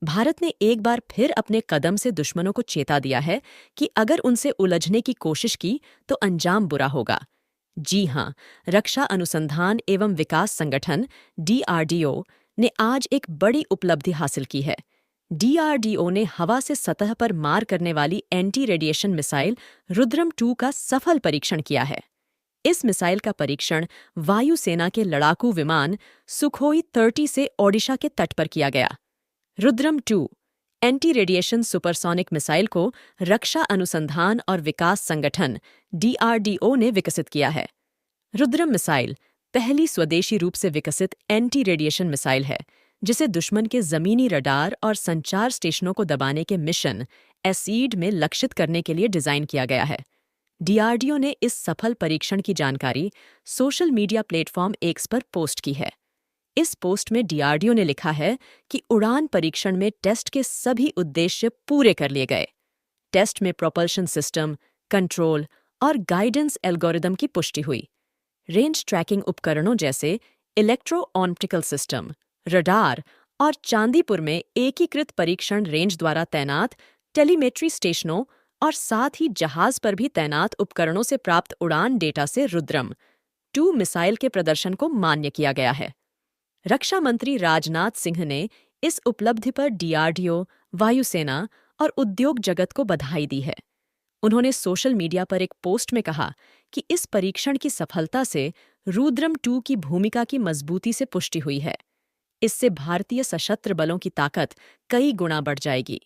भारत ने एक बार फिर अपने कदम से दुश्मनों को चेता दिया है कि अगर उनसे उलझने की कोशिश की तो अंजाम बुरा होगा। जी हां, रक्षा अनुसंधान एवं विकास संगठन डीआरडीओ ने आज एक बड़ी उपलब्धि हासिल की है। डीआरडीओ ने हवा से सतह पर मार करने वाली एंटी रेडिएशन मिसाइल रुद्रम 2 का सफल परीक्षण किया है। इस मिसाइल का परीक्षण वायुसेना के लड़ाकू विमान सुखोई 30 से ओडिशा के तट पर किया गया। Rudram 2 anti radiation supersonic missile को रक्षा अनुसंधान और विकास संगठन डीआरडीओ ने विकसित किया है। रुद्रम मिसाइल पहली स्वदेशी रूप से विकसित एंटी रेडिएशन मिसाइल है, जिसे दुश्मन के जमीनी रडार और संचार स्टेशनों को दबाने के मिशन एसीड में लक्षित करने के लिए डिजाइन किया गया है। डीआरडीओ ने इस सफल परीक्षण की जानकारी सोशल मीडिया प्लेटफॉर्म एक्स पर पोस्ट की है। इस पोस्ट में डीआरडीओ ने लिखा है कि उड़ान परीक्षण में टेस्ट के सभी उद्देश्य पूरे कर लिए गए। टेस्ट में प्रोपल्शन सिस्टम, कंट्रोल और गाइडेंस एल्गोरिदम की पुष्टि हुई। रेंज ट्रैकिंग उपकरणों जैसे इलेक्ट्रो ऑप्टिकल सिस्टम, रडार और चांदीपुर में एकीकृत परीक्षण रेंज द्वारा तैनात टेलीमेट्री स्टेशनों और साथ ही जहाज पर भी तैनात उपकरणों से प्राप्त उड़ान डेटा से रुद्रम 2 मिसाइल के प्रदर्शन को मान्य किया गया है। रक्षा मंत्री राजनाथ सिंह ने इस उपलब्धि पर डीआरडीओ, वायुसेना और उद्योग जगत को बधाई दी है। उन्होंने सोशल मीडिया पर एक पोस्ट में कहा कि इस परीक्षण की सफलता से रुद्रम 2 की भूमिका की मजबूती से पुष्टि हुई है। इससे भारतीय सशस्त्र बलों की ताकत कई गुना बढ़ जाएगी।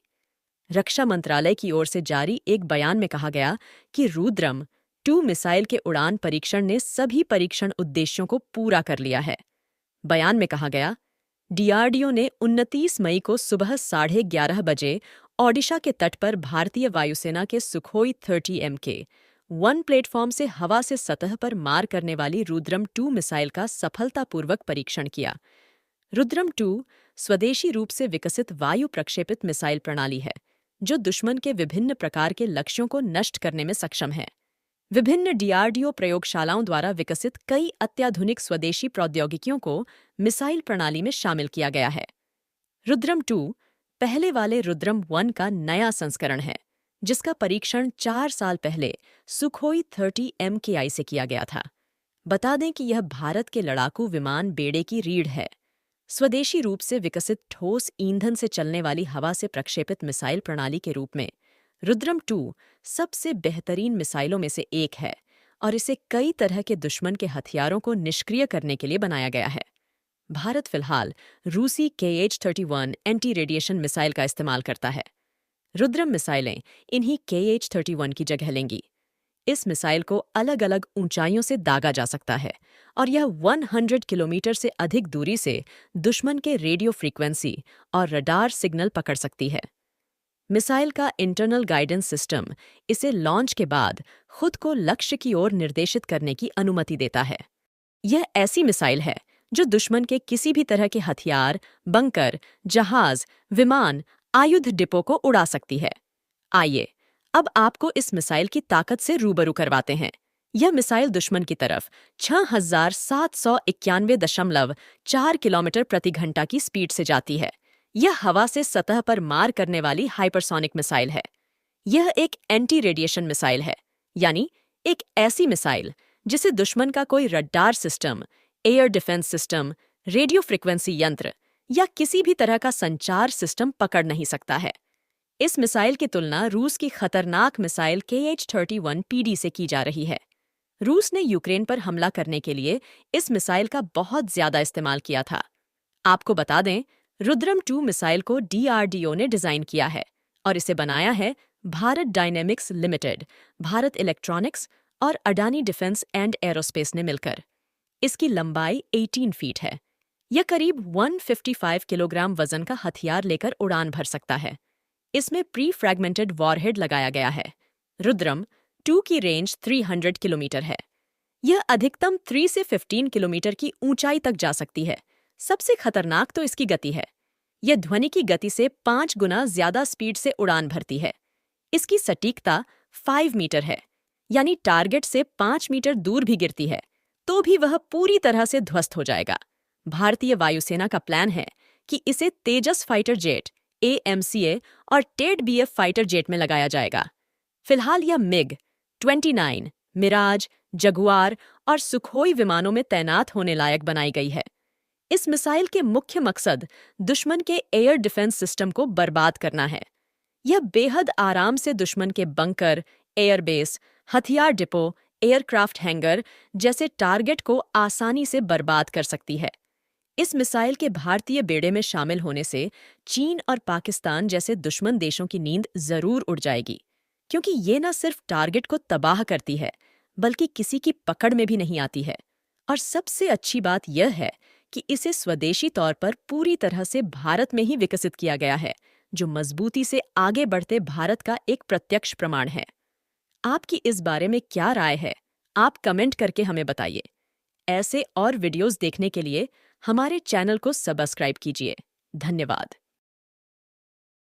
रक्षा मंत्रालय की ओर से जारी एक बयान में कहा गया कि रुद्रम 2 मिसाइल के उड़ान परीक्षण ने सभी परीक्षण उद्देश्यों को पूरा कर लिया है। बयान में कहा गया, डीआरडीओ ने 29 मई को सुबह 11:30 बजे ओडिशा के तट पर भारतीय वायुसेना के सुखोई 30 MK-1 प्लेटफॉर्म से हवा से सतह पर मार करने वाली रुद्रम 2 मिसाइल का सफलतापूर्वक परीक्षण किया। रुद्रम 2 स्वदेशी रूप से विकसित वायु प्रक्षेपित मिसाइल प्रणाली है, जो दुश्मन के विभिन्न प्रकार के लक्ष्यों को नष्ट करने में सक्षम है। विभिन्न डीआरडीओ प्रयोगशालाओं द्वारा विकसित कई अत्याधुनिक स्वदेशी प्रौद्योगिकियों को मिसाइल प्रणाली में शामिल किया गया है। रुद्रम 2 पहले वाले रुद्रम 1 का नया संस्करण है, जिसका परीक्षण 4 साल पहले सुखोई 30 MKI से किया गया था। बता दें कि यह भारत के लड़ाकू विमान बेड़े की रीढ़ है। स्वदेशी रूप से विकसित ठोस ईंधन से चलने वाली हवा से प्रक्षेपित मिसाइल प्रणाली के रूप में रुद्रम 2 सबसे बेहतरीन मिसाइलों में से एक है और इसे कई तरह के दुश्मन के हथियारों को निष्क्रिय करने के लिए बनाया गया है। भारत फिलहाल रूसी KH-31 एंटी रेडिएशन मिसाइल का इस्तेमाल करता है। रुद्रम मिसाइलें इन्हीं KH-31 की जगह लेंगी। इस मिसाइल को अलग अलग ऊंचाइयों से दागा जा सकता है और यह 100 किलोमीटर से अधिक दूरी से दुश्मन के रेडियो फ्रीक्वेंसी और रडार सिग्नल पकड़ सकती है। मिसाइल का इंटरनल गाइडेंस सिस्टम इसे लॉन्च के बाद खुद को लक्ष्य की ओर निर्देशित करने की अनुमति देता है। यह ऐसी मिसाइल है जो दुश्मन के किसी भी तरह के हथियार, बंकर, जहाज, विमान, आयुध डिपो को उड़ा सकती है। आइए, अब आपको इस मिसाइल की ताकत से रूबरू करवाते हैं। यह मिसाइल दुश्मन की तरफ 6791.4 किलोमीटर प्रति घंटा की स्पीड से जाती है। यह हवा से सतह पर मार करने वाली हाइपरसोनिक मिसाइल है। यह एक एंटी रेडिएशन मिसाइल है, यानी एक ऐसी मिसाइल जिसे दुश्मन का कोई radar system, air defence system, radio frequency यंत्र या किसी भी तरह का संचार सिस्टम पकड़ नहीं सकता है। इस मिसाइल की तुलना रूस की खतरनाक मिसाइल KH-31 PD से की जा रही है। रूस ने यूक्रेन पर हमला करने के लिए इस मिसाइल का बहुत ज्यादा इस्तेमाल किया था। आपको बता दें, रुद्रम 2 मिसाइल को डीआरडीओ ने डिजाइन किया है और इसे बनाया है Bharat dynamics limited, Bharat electronics और अडानी डिफेंस एंड एरोस्पेस ने मिलकर। इसकी लंबाई 18 फीट है। यह करीब 155 किलोग्राम वजन का हथियार लेकर उड़ान भर सकता है। इसमें प्री फ्रैगमेंटेड वॉरहेड लगाया गया है। रुद्रम 2 की रेंज 300 किलोमीटर है। यह अधिकतम 3 से 15 किलोमीटर की ऊंचाई तक जा सकती है। सबसे खतरनाक तो इसकी गति है। यह ध्वनि की गति से 5 गुना ज्यादा स्पीड से उड़ान भरती है। इसकी सटीकता 5 मीटर है, यानी टारगेट से 5 मीटर दूर भी गिरती है तो भी वह पूरी तरह से ध्वस्त हो जाएगा। भारतीय वायुसेना का प्लान है कि इसे तेजस फाइटर जेट AMCA और टेड BF फाइटर जेट में लगाया जाएगा। फिलहाल यह मिग 29, मिराज, जगुआर और सुखोई विमानों में तैनात होने लायक बनाई गई है। इस मिसाइल के मुख्य मकसद दुश्मन के एयर डिफेंस सिस्टम को बर्बाद करना है। यह बेहद आराम से दुश्मन के बंकर, एयरबेस, हथियार डिपो, एयरक्राफ्ट हैंगर जैसे टारगेट को आसानी से बर्बाद कर सकती है। इस मिसाइल के भारतीय बेड़े में शामिल होने से चीन और पाकिस्तान जैसे दुश्मन देशों की नींद जरूर उड़ जाएगी, क्योंकि ये न सिर्फ टारगेट को तबाह करती है, बल्कि किसी की पकड़ में भी नहीं आती है। और सबसे अच्छी बात यह है कि इसे स्वदेशी तौर पर पूरी तरह से भारत में ही विकसित किया गया है, जो मजबूती से आगे बढ़ते भारत का एक प्रत्यक्ष प्रमाण है। आपकी इस बारे में क्या राय है? आप कमेंट करके हमें बताइए। ऐसे और वीडियोस देखने के लिए हमारे चैनल को सब्सक्राइब कीजिए। धन्यवाद।